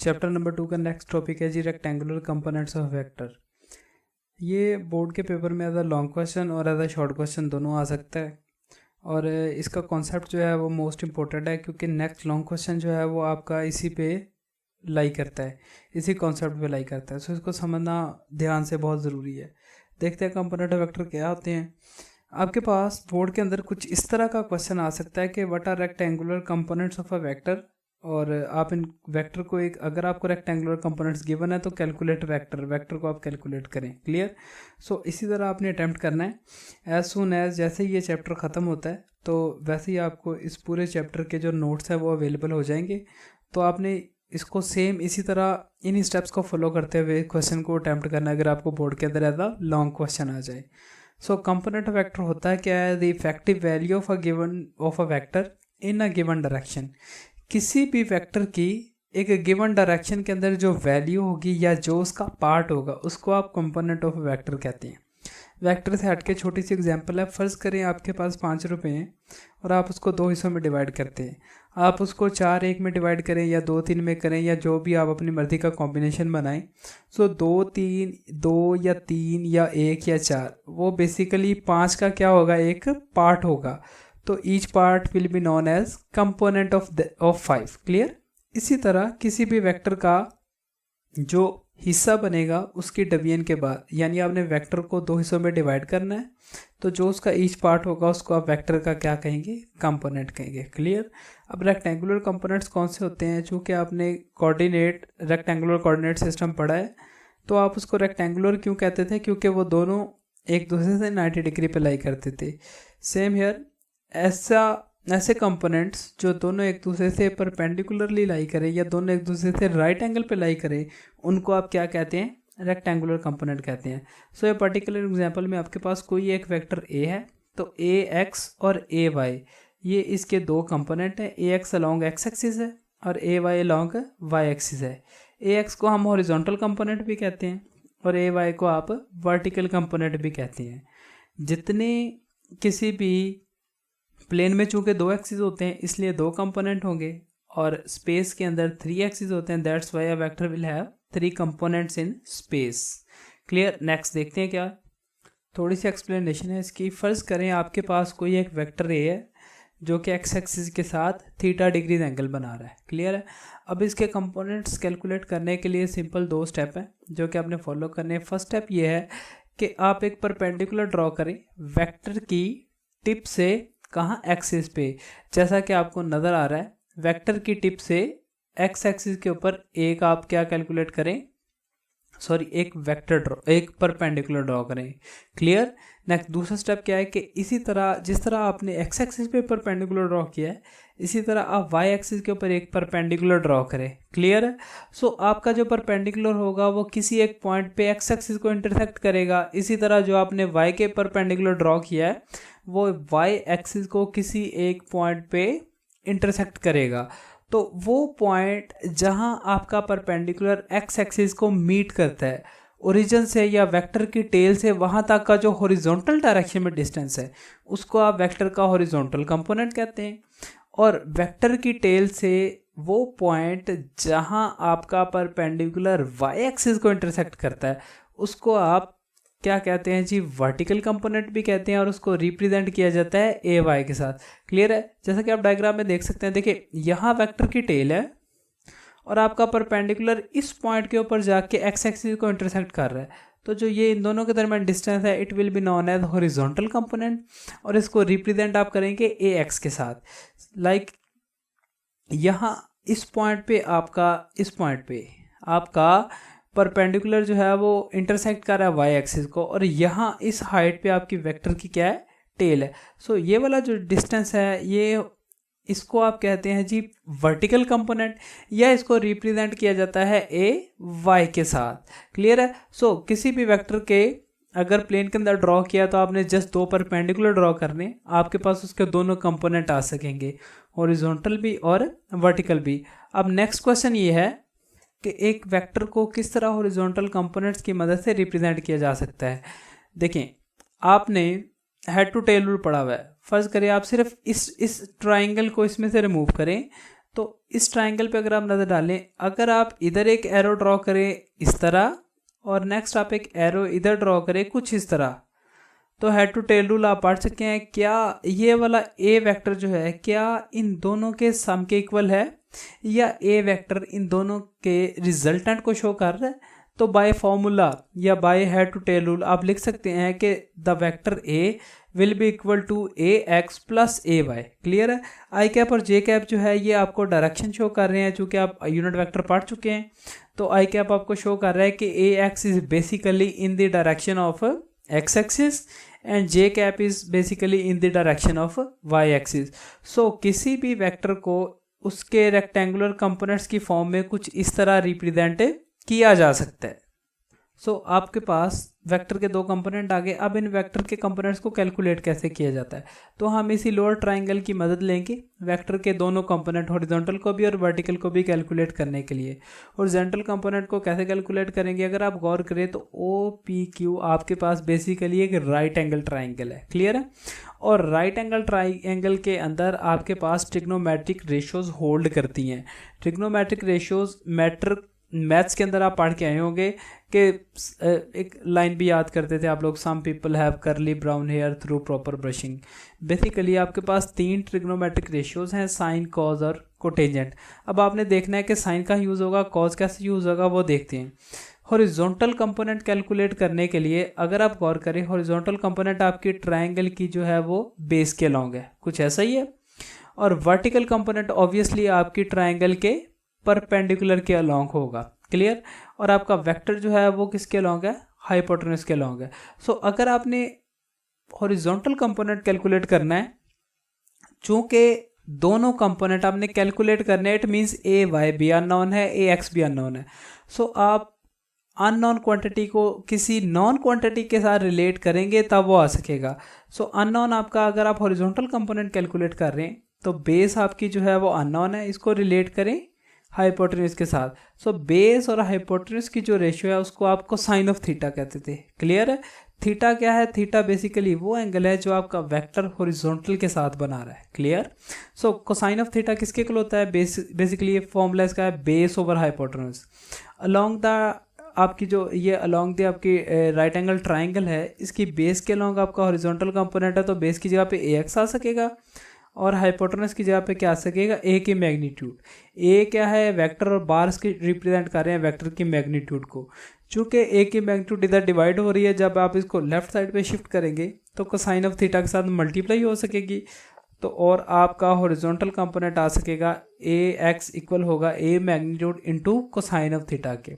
Chapter number 2 का next topic है जी rectangular components of vector. ये बोर्ड के पेपर में एज अ लॉन्ग क्वेश्चन और एज अ शॉर्ट क्वेश्चन दोनों आ सकता है। और इसका कॉन्सेप्ट जो है वो मोस्ट इम्पोर्टेंट है, क्योंकि नेक्स्ट लॉन्ग क्वेश्चन जो है वो आपका इसी पे लाई करता है, इसी कॉन्सेप्ट पे लाई करता है। सो इसको समझना ध्यान से बहुत ज़रूरी है। देखते हैं कंपोनेंट ऑफ वेक्टर क्या होते हैं। आपके पास बोर्ड के अंदर कुछ इस तरह का क्वेश्चन आ सकता है कि what are rectangular components of a vector, और आप इन वेक्टर को एक, अगर आपको रेक्टेंगुलर कंपोनेंट्स गिवन है तो कैलकुलेट वेक्टर को आप कैलकुलेट करें। क्लियर। सो इसी तरह आपने अटैम्प्ट करना है। एज सुन एज जैसे ही ये चैप्टर ख़त्म होता है तो वैसे ही आपको इस पूरे चैप्टर के जो नोट्स हैं वो अवेलेबल हो जाएंगे। तो आपने इसको सेम इसी तरह इन स्टेप्स को फॉलो करते हुए क्वेश्चन को अटैम्प्ट करना है, अगर आपको बोर्ड के अंदर ऐसा लॉन्ग क्वेश्चन आ जाए। सो कंपोनेंट ऑफ वेक्टर होता है क्या है, the effective value of a vector in a given direction. किसी भी वेक्टर की एक गिवन डायरेक्शन के अंदर जो वैल्यू होगी या जो उसका पार्ट होगा उसको आप कंपोनेंट ऑफ वेक्टर कहते हैं। वेक्टर से हटके छोटी सी एग्जांपल है, फ़र्ज़ करें आपके पास 5 रुपये हैं और आप उसको 2 हिस्सों में डिवाइड करते हैं। आप उसको 4-1 में डिवाइड करें या 2-3 में करें या जो भी आप अपनी मर्ज़ी का कॉम्बिनेशन बनाएं। सो 2-3, 2 या 3 या 1 या 4, वो बेसिकली 5 का क्या होगा, एक पार्ट होगा। तो each part will be known as component of 5। Clear. इसी तरह किसी भी वेक्टर का जो हिस्सा बनेगा उसकी डिवीजन के बाद, यानी आपने वेक्टर को 2 हिस्सों में डिवाइड करना है, तो जो उसका ईच पार्ट होगा उसको आप वेक्टर का क्या कहेंगे, कंपोनेंट कहेंगे। क्लियर। अब रेक्टेंगुलर कंपोनेंट्स कौन से होते हैं, चूँकि आपने रेक्टेंगुलर कोऑर्डिनेट सिस्टम पढ़ा है तो आप उसको रेक्टेंगुलर क्यों कहते थे, क्योंकि वो दोनों एक दूसरे से 90 डिग्री पे लाई करते थे। सेम हेयर, ऐसे कंपोनेंट्स जो दोनों एक दूसरे से परपेंडिकुलरली लाई करें या दोनों एक दूसरे से राइट एंगल पे लाई करें, उनको आप क्या कहते हैं, रेक्टेंगुलर कंपोनेंट कहते हैं। सो ये पर्टिकुलर एग्जांपल में आपके पास कोई एक वेक्टर ए है, तो ए एक्स और ए वाई ये इसके दो कंपोनेंट हैं। ए एक्स अलॉन्ग एक्स एक्सिस है और ए वाई अलॉन्ग वाई एक्सिस है। ए एक्स को हम हॉरिजॉन्टल कंपोनेंट भी कहते हैं और ए वाई को आप वर्टिकल कंपोनेंट भी कहते हैं। जितने किसी भी प्लेन में चूँकि 2 एक्सिस होते हैं इसलिए 2 कंपोनेंट होंगे, और स्पेस के अंदर 3 एक्सिस होते हैं, that's why a vector will have 3 components in space. Clear. Next देखते हैं क्या, थोड़ी सी एक्सप्लेनेशन है इसकी। फ़र्ज़ करें आपके पास कोई एक वेक्टर ए है जो कि एक्स एक्सिस के साथ थीटा डिग्रीज एंगल बना रहा है। क्लियर है। अब इसके कंपोनेंट्स कैलकुलेट करने के लिए सिंपल 2 स्टेप हैं जो कि आपने फॉलो करने हैं। फर्स्ट स्टेप ये है कि आप एक परपेंडिकुलर ड्रॉ करें वेक्टर की टिप से, कहाँ, एक्सिस पे। जैसा कि आपको नज़र आ रहा है वेक्टर की टिप से एक्स एक्सिस के ऊपर एक आप क्या कैलकुलेट करें, एक वेक्टर ड्रॉ, एक परपेंडिकुलर ड्रॉ करें। क्लियर। नेक्स्ट दूसरा स्टेप क्या है कि इसी तरह जिस तरह आपने एक्स एक्सिस पे परपेंडिकुलर ड्रॉ किया है इसी तरह आप वाई एक्सिस के ऊपर एक परपेंडिकुलर ड्रॉ करें। क्लियर है। सो आपका जो परपेंडिकुलर होगा वो किसी एक पॉइंट पे एक्स एक्सिस को इंटरसेक्ट करेगा। इसी तरह जो आपने वाई के परपेंडिकुलर ड्रॉ किया है वो वाई एक्सिस को किसी एक पॉइंट पे इंटरसेक्ट करेगा। तो वो पॉइंट जहां आपका परपेंडिकुलर एक्स एक्सिस को मीट करता है ओरिजिन से या वेक्टर की टेल से, वहां तक का जो हॉरिजॉन्टल डायरेक्शन में डिस्टेंस है उसको आप वेक्टर का हॉरिजॉन्टल कंपोनेंट कहते हैं। और वेक्टर की टेल से वो पॉइंट जहां आपका परपेंडिकुलर वाई एक्सिस को इंटरसेक्ट करता है उसको आप क्या कहते हैं जी, वर्टिकल कंपोनेंट भी कहते हैं, और उसको रिप्रेजेंट किया जाता है ए वाई के साथ। क्लियर है। जैसा कि आप डायग्राम में देख सकते हैं, देखिए यहाँ वेक्टर की टेल है और आपका परपेंडिकुलर इस पॉइंट के ऊपर जाके एक्स एक्सिस को इंटरसेक्ट कर रहा है, तो जो ये इन दोनों के दरमियान डिस्टेंस है it will be known as horizontal component, और इसको रिप्रेजेंट आप करेंगे ए एक्स के साथ। लाइक यहाँ इस पॉइंट पे आपका परपेंडिकुलर जो है वो इंटरसेक्ट कर रहा है वाई एक्सिस को, और यहाँ इस हाइट पे आपकी वेक्टर की क्या है, टेल है। सो ये वाला जो डिस्टेंस है ये इसको आप कहते हैं जी वर्टिकल कंपोनेंट, या इसको रिप्रेजेंट किया जाता है ए वाई के साथ। क्लियर है। सो किसी भी वेक्टर के अगर प्लेन के अंदर ड्रॉ किया तो आपने जस्ट 2 परपेंडिकुलर ड्रॉ करने, आपके पास उसके दोनों कंपोनेंट आ सकेंगे, हॉरिजॉन्टल भी और वर्टिकल भी। अब नेक्स्ट क्वेश्चन ये है कि एक वेक्टर को किस तरह हॉरिजॉन्टल कंपोनेंट्स की मदद से रिप्रेजेंट किया जा सकता है। देखें आपने हेड टू टेल रूल पढ़ा हुआ है। फर्ज करें आप सिर्फ इस ट्राइंगल को इसमें से रिमूव करें तो इस ट्राइंगल पे अगर आप नज़र डालें, अगर आप इधर एक एरो ड्रॉ करें इस तरह और नेक्स्ट आप एक एरो इधर ड्रॉ करें कुछ इस तरह, तो हेड टू टेल रूल आप पढ़ सकते हैं। क्या ये वाला ए वेक्टर जो है क्या इन दोनों के सम के इक्वल है, या ए वेक्टर इन दोनों के रिजल्टेंट को शो कर रहा है? तो बाय फॉर्मूला या by head to tail rule आप लिख सकते हैं कि the vector A will be equal to A X plus A Y. Clear है? आई कैप और जे कैप जो है ये आपको डायरेक्शन शो कर रहे हैं, चूंकि आप यूनिट वेक्टर पढ़ चुके हैं। तो आई कैप आपको शो कर रहा है कि A X is basically in the direction of X axis and J cap is basically in the direction of Y axis. So किसी भी वेक्टर को उसके रेक्टेंगुलर कंपोनेंट्स की फॉर्म में कुछ इस तरह रिप्रेजेंट किया जा सकता है। सो आपके पास वेक्टर के दो कंपोनेंट आ गए। अब इन वेक्टर के कंपोनेंट्स को कैलकुलेट कैसे किया जाता है, तो हम इसी लोअर ट्राइंगल की मदद लेंगे वेक्टर के दोनों कंपोनेंट हॉरिजॉन्टल को भी और वर्टिकल को भी कैलकुलेट करने के लिए। हॉरिजॉन्टल कंपोनेंट को कैसे कैलकुलेट करेंगे, अगर आप गौर करें तो ओ पी क्यू आपके पास बेसिकली एक राइट एंगल ट्राइंगल है। क्लियर है? और राइट एंगल ट्राइंगल के अंदर आपके पास ट्रिग्नोमेट्रिक रेशियोज होल्ड करती हैं। ट्रिग्नोमेट्रिक रेशियोज मैथ्स के अंदर आप पढ़ के आए होंगे कि एक लाइन भी याद करते थे आप लोग, some people have curly brown hair through proper brushing. Basically आपके पास 3 ट्रिग्नोमेट्रिक रेशियोज हैं, साइन, कॉज और कोटेंजेंट। अब आपने देखना है कि साइन का यूज़ होगा, कॉज कैसे यूज़ होगा वो देखते हैं। हॉरिजॉन्टल कंपोनेंट कैलकुलेट करने के लिए अगर आप गौर करें, हॉरिजॉन्टल कंपोनेंट आपकी ट्राइंगल की जो है वो बेस के लॉन्ग है, कुछ ऐसा ही है। और वर्टिकल कंपोनेंट ऑब्वियसली आपकी ट्राइंगल के परपेंडिकुलर के अलोंग होगा। क्लियर? और आपका वेक्टर जो है वो किसके अलोंग है? हाइपोटेन्यूज के अलोंग है। सो अगर आपने हॉरिजॉन्टल कंपोनेंट कैलकुलेट करना है, चूंकि दोनों कंपोनेंट आपने कैलकुलेट करने हैं, इट मींस ए वाई भी अननोन है, ए एक्स भी अननोन है। सो आप अननोन क्वांटिटी को किसी नॉन क्वांटिटी के साथ रिलेट करेंगे तब वो आ सकेगा। सो अननोन आपका, अगर आप हॉरिजॉन्टल कंपोनेंट कैलकुलेट कर रहे हैं तो बेस आपकी जो है वो अननोन है, इसको रिलेट करें हाइपोटेन्यूज के साथ। सो बेस और हाइपोटेन्यूज की जो रेशियो है उसको आप कोसाइन ऑफ थीटा कहते थे। क्लियर है? थीटा क्या है? थीटा बेसिकली वो एंगल है जो आपका वेक्टर हॉरिजॉन्टल के साथ बना रहा है। Clear? So cosine of theta किसके इक्वल होता है? बेसिकली ये फॉर्मूला इसका है base over hypotenuse. Along the आपकी जो ये अलोंग द आपकी राइट एंगल ट्राइंगल है, इसकी बेस के अलोंग आपका हॉरिजॉन्टल कंपोनेंट है, तो बेस की जगह पे ए एक्स आ सकेगा और हाइपोटेनस की जगह पे क्या आ सकेगा? ए की मैग्नीट्यूड। ए क्या है? वेक्टर, और बार्स की रिप्रेजेंट कर रहे हैं वेक्टर की मैग्नीट्यूड को। चूंकि ए की मैग्नीट्यूड इधर डिवाइड हो रही है, जब आप इसको लेफ्ट साइड पे शिफ्ट करेंगे तो कोसाइन ऑफ थीटा के साथ मल्टीप्लाई हो सकेगी, तो और आपका हॉरिजॉन्टल कंपोनेंट आ सकेगा ए एक्स इक्वल होगा A magnitude into cosine of theta के।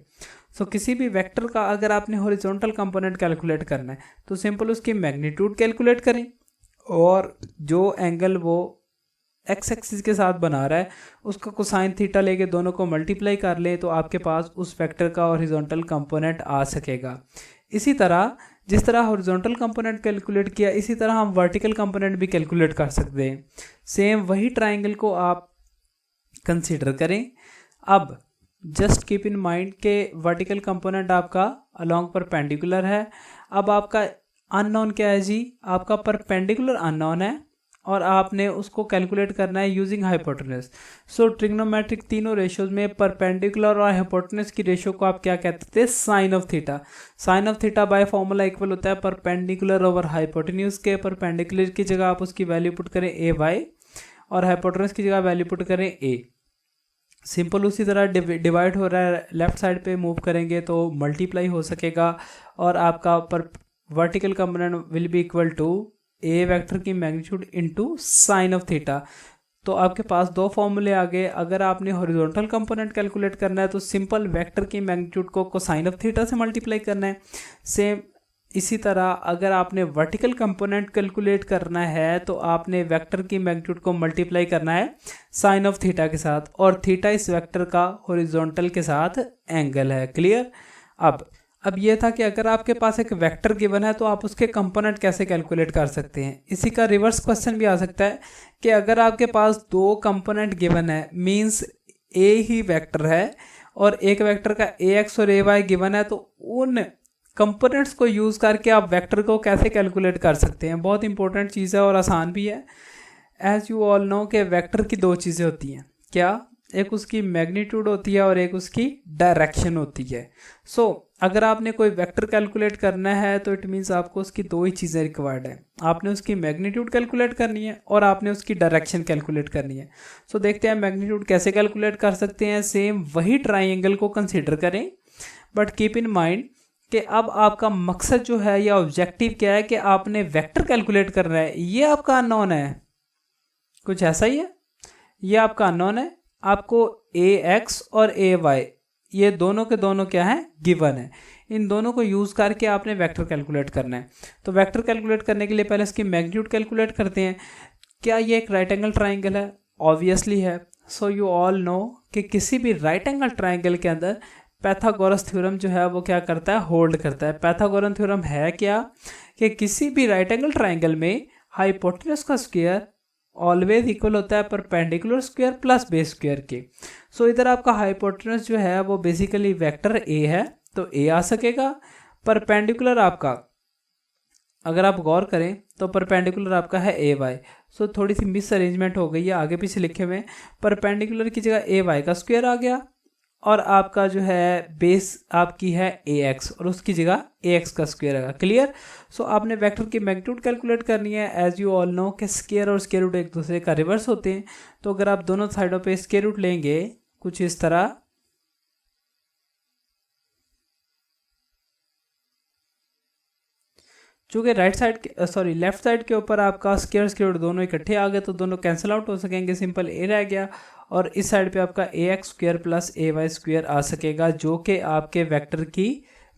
सो किसी भी वेक्टर का अगर आपने हॉरिजॉन्टल कंपोनेंट कैलकुलेट करना है तो सिंपल उसकी मैग्नीट्यूड कैलकुलेट करें, और जो एंगल वो एक्स एक्सिस के साथ बना रहा है उसका कोसाइन थीटा लेके दोनों को मल्टीप्लाई कर लें, तो आपके पास उस वेक्टर का हॉरिजॉन्टल कंपोनेंट आ सकेगा। इसी तरह जिस तरह हॉरिजॉन्टल कंपोनेंट कैलकुलेट किया, इसी तरह हम वर्टिकल कंपोनेंट भी कैलकुलेट कर सकते हैं। सेम वही ट्राइंगल को आप कंसीडर करें। अब जस्ट कीप इन माइंड के वर्टिकल कंपोनेंट आपका अलोंग परपेंडिकुलर है। अब आपका अननोन क्या है जी? आपका परपेंडिकुलर अननोन है और आपने उसको कैलकुलेट करना है यूजिंग हाइपोटेनस। सो ट्रिग्नोमेट्रिक तीनों रेशियोज में परपेंडिकुलर और हाइपोटेनस की रेशियो को आप क्या कहते थे? Sine of theta. Sine of theta by formula equal होता है परपेंडिकुलर ओवर हाइपोटेन्यूज के। परपेंडिकुलर की जगह आप उसकी वैल्यू पुट करें ए वाई और हाइपोटेनस की जगह वैल्यू पुट करें ए। सिंपल उसी तरह डिवाइड हो रहा है, लेफ्ट साइड पे मूव करेंगे तो मल्टीप्लाई हो सकेगा और आपका पर vertical component will be equal to A vector की magnitude into sine of theta. तो आपके पास दो फॉर्मूले आ गए। अगर आपने हॉरिजॉन्टल कंपोनेंट कैलकुलेट करना है तो सिंपल वेक्टर की मैग्नीट्यूड को कोसाइन ऑफ थीटा से मल्टीप्लाई करना है। सेम इसी तरह अगर आपने वर्टिकल कंपोनेंट कैलकुलेट करना है तो आपने वेक्टर की मैग्नीट्यूड को मल्टीप्लाई करना है साइन ऑफ थीटा के साथ, और थीटा इस वेक्टर का हॉरिजॉन्टल के साथ एंगल है। क्लियर? अब ये था कि अगर आपके पास एक वेक्टर गिवन है तो आप उसके कंपोनेंट कैसे कैलकुलेट कर सकते हैं। इसी का रिवर्स क्वेश्चन भी आ सकता है कि अगर आपके पास दो कंपोनेंट गिवन है, मींस ए ही वेक्टर है और एक वेक्टर का ए एक्स और ए वाई गिवन है, तो उन कंपोनेंट्स को यूज़ करके आप वेक्टर को कैसे कैलकुलेट कर सकते हैं। बहुत इंपॉर्टेंट चीज़ है और आसान भी है। एज यू ऑल नो के वेक्टर की दो चीज़ें होती हैं। क्या, एक उसकी मैग्नीट्यूड होती है और एक उसकी डायरेक्शन होती है। सो अगर आपने कोई वेक्टर कैलकुलेट करना है तो इट मीन्स आपको उसकी दो ही चीज़ें रिक्वायर्ड है, आपने उसकी मैग्नीट्यूड कैलकुलेट करनी है और आपने उसकी डायरेक्शन कैलकुलेट करनी है। सो देखते हैं मैग्नीट्यूड कैसे कैलकुलेट कर सकते हैं। सेम वही ट्राइंगल को कंसिडर करें, बट कीप इन माइंड कि अब आपका मकसद जो है या ऑब्जेक्टिव क्या है कि आपने वेक्टर कैलकुलेट करना है। ये आपका अननोन है, कुछ ऐसा ही है, ये आपका अननोन है। आपको ए एक्स और ए वाई ये दोनों के दोनों क्या है, गिवन है। इन दोनों को यूज़ करके आपने वेक्टर कैलकुलेट करना है। तो वेक्टर कैलकुलेट करने के लिए पहले इसकी मैग्नीट्यूड कैलकुलेट करते हैं। क्या ये एक राइट एंगल ट्राइंगल है? ऑब्वियसली है। सो यू ऑल नो कि किसी भी राइट एंगल ट्राइंगल के अंदर पैथागोरस थ्योरम जो है वो क्या करता है, होल्ड करता है। पैथागोरस थ्योरम है क्या कि किसी भी राइट एंगल ट्राइंगल में हाइपोटेनस का स्क्वायर ऑलवेज इक्वल होता है perpendicular square plus base square के। सो इधर आपका हाइपोटेनस जो है वो बेसिकली वेक्टर ए है, तो ए आ सकेगा। परपेंडिकुलर आपका अगर आप गौर करें तो परपेंडिकुलर आपका है ए वाई। सो थोड़ी सी मिस अरेंजमेंट हो गई है, आगे पीछे लिखे हुए। परपेंडिकुलर की जगह ए वाई का स्क्वायर आ गया और आपका जो है बेस आपकी है ए एक्स और उसकी जगह ए एक्स का स्क्वायर आएगा। क्लियर? सो आपने वेक्टर की मैग्नीट्यूड कैलकुलेट करनी है। एज यू ऑल नो कि स्क्वायर और स्क्वायर रूट एक दूसरे का रिवर्स होते हैं। तो अगर आप दोनों साइडों पे स्क्वायर रूट लेंगे कुछ इस तरह, चूँकि राइट साइड के लेफ्ट साइड के ऊपर आपका स्क्वायर स्क्वायर रूट दोनों इकट्ठे आ गए तो दोनों कैंसिल आउट हो सकेंगे, सिंपल ए रह गया। और इस साइड पे आपका ए x square plus A Y square आ सकेगा जो कि आपके वेक्टर की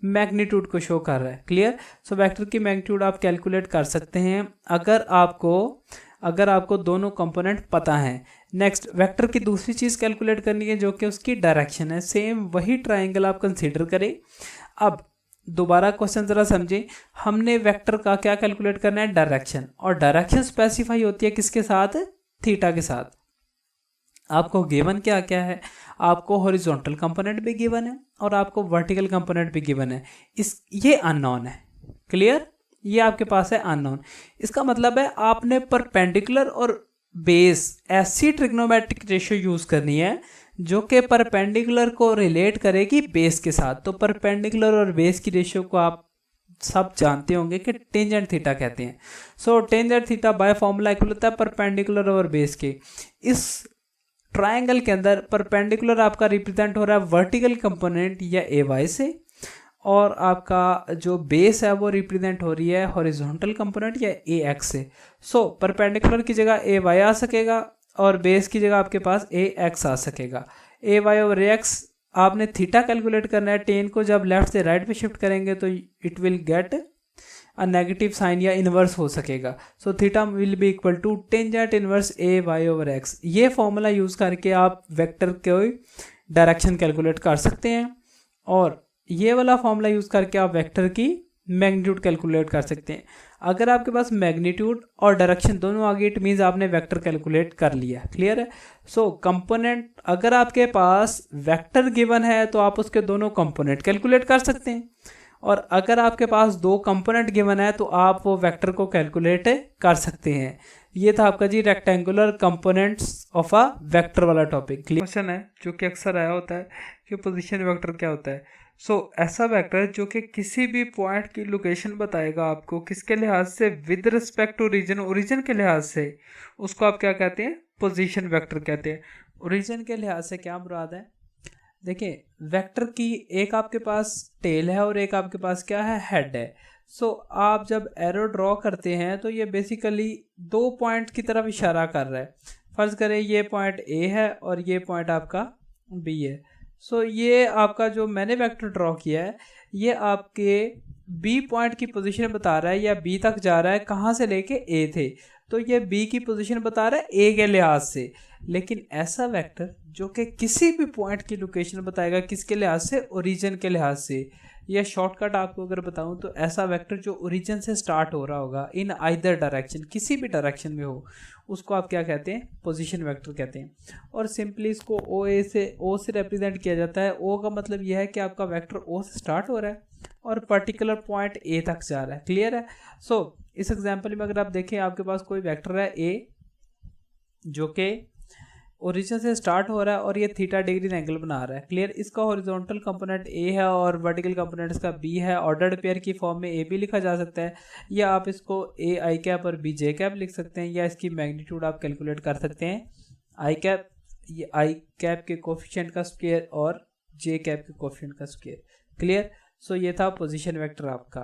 मैग्नीट्यूड को शो कर रहा है। क्लियर? सो वेक्टर की मैग्नीट्यूड आप कैलकुलेट कर सकते हैं अगर आपको दोनों कंपोनेंट पता है। नेक्स्ट वेक्टर की दूसरी चीज़ कैलकुलेट करनी है जो कि उसकी डायरेक्शन है। सेम वही ट्राइंगल आप कंसीडर करें। अब दोबारा क्वेश्चन जरा समझें, हमने वेक्टर का क्या कैलकुलेट करना है, डायरेक्शन। और डायरेक्शन स्पेसिफाई होती है किसके साथ, थीटा के साथ। आपको गिवन क्या क्या है, आपको हॉरिजॉन्टल कंपोनेंट भी गिवन है और आपको वर्टिकल कंपोनेंट भी गिवन है। ये अननोन है। क्लियर? ये आपके पास है अननोन। इसका मतलब है आपने परपेंडिकुलर और बेस ऐसी ट्रिग्नोमेट्रिक रेशियो यूज करनी है जो कि परपेंडिकुलर को रिलेट करेगी बेस के साथ। तो परपेंडिकुलर और बेस की रेशियो को आप सब जानते होंगे कि टेंजेंट थीटा कहते हैं। So tangent theta by formula equal होता है परपेंडिकुलर और बेस के। इस ट्राइंगल के अंदर परपेंडिकुलर आपका रिप्रेजेंट हो रहा है वर्टिकल कंपोनेंट या ए वाई से, और आपका जो बेस है वो रिप्रेजेंट हो रही है हॉरिजॉन्टल कंपोनेंट या ए एक्स से। सो परपेंडिकुलर की जगह ए वाई आ सकेगा और बेस की जगह आपके पास ए एक्स आ सकेगा। ए वाई और ए एक्स आपने थीटा कैलकुलेट करना है। टेन को जब लेफ्ट से राइट पे शिफ्ट करेंगे तो it will get a negative sign या इन्वर्स हो सकेगा। So theta will be equal to tangent inverse A Y over X. ये फॉर्मूला यूज़ करके आप वेक्टर के डायरेक्शन कैलकुलेट कर सकते हैं और ये वाला फॉर्मूला यूज़ करके आप वेक्टर की मैग्नीट्यूड कैलकुलेट कर सकते हैं। अगर आपके पास मैग्नीट्यूड और डायरेक्शन दोनों आ गई इट मीन्स आपने वेक्टर कैलकुलेट कर लिया। क्लियर है? सो कंपोनेंट अगर आपके पास वेक्टर गिवन है तो आप उसके दोनों कंपोनेंट कैलकुलेट कर सकते हैं, और अगर आपके पास दो कंपोनेंट गिवन है तो आप वो वेक्टर को कैलकुलेट कर सकते हैं। ये था आपका जी rectangular components of a vector वाला टॉपिक। क्वेश्चन है जो कि अक्सर आया होता है कि पोजीशन वेक्टर क्या होता है। ऐसा वेक्टर जो कि किसी भी पॉइंट की लोकेशन बताएगा आपको किसके लिहाज से, with respect to region, origin के लिहाज से, उसको आप क्या कहते हैं, पोजीशन वेक्टर कहते हैं। ओरिजिन के लिहाज से क्या मुराद है, देखिए वेक्टर की एक आपके पास टेल है और एक आपके पास क्या है, हेड है। आप जब एरो ड्रॉ करते हैं तो ये बेसिकली दो पॉइंट की तरफ इशारा कर रहा है। फर्ज करें ये पॉइंट ए है और ये पॉइंट आपका बी है। ये आपका जो मैंने वेक्टर ड्रॉ किया है ये आपके बी पॉइंट की पोजीशन बता रहा है या बी तक जा रहा है, कहाँ से लेके ए थे, तो ये बी की पोजीशन बता रहा है ए के लिहाज से। लेकिन ऐसा वेक्टर जो कि किसी भी पॉइंट की लोकेशन बताएगा किसके लिहाज से, ओरिजिन के लिहाज से। या शॉर्टकट आपको अगर बताऊं तो ऐसा वेक्टर जो ओरिजिन से स्टार्ट हो रहा होगा इन आइदर डायरेक्शन, किसी भी डायरेक्शन में हो, उसको आप क्या कहते हैं, पोजीशन वेक्टर कहते हैं। और सिंपली इसको ओ से रिप्रेजेंट किया जाता है। ओ का मतलब यह है कि आपका वेक्टर ओ से स्टार्ट हो रहा है और पर्टिकुलर पॉइंट ए तक जा रहा है। क्लियर है? इस एग्जाम्पल में अगर आप देखें आपके पास कोई वेक्टर है ए जो कि ओरिजिन से स्टार्ट हो रहा है और ये थीटा डिग्री एंगल बना रहा है। क्लियर। इसका हॉरिजॉन्टल कंपोनेंट ए है और वर्टिकल कंपोनेंट इसका बी है। ऑर्डर्ड पेयर की फॉर्म में ए भी लिखा जा सकता है, या आप इसको ए आई कैप और बी जे कैप लिख सकते हैं, या इसकी मैग्नीट्यूड आप कैलकुलेट कर सकते हैं। आई कैप, ये आई कैप के कोफिशिएंट का स्क्वायर और जे कैप के कोफिशिएंट का स्क्वायर। क्लियर। सो ये था पोजीशन वेक्टर आपका।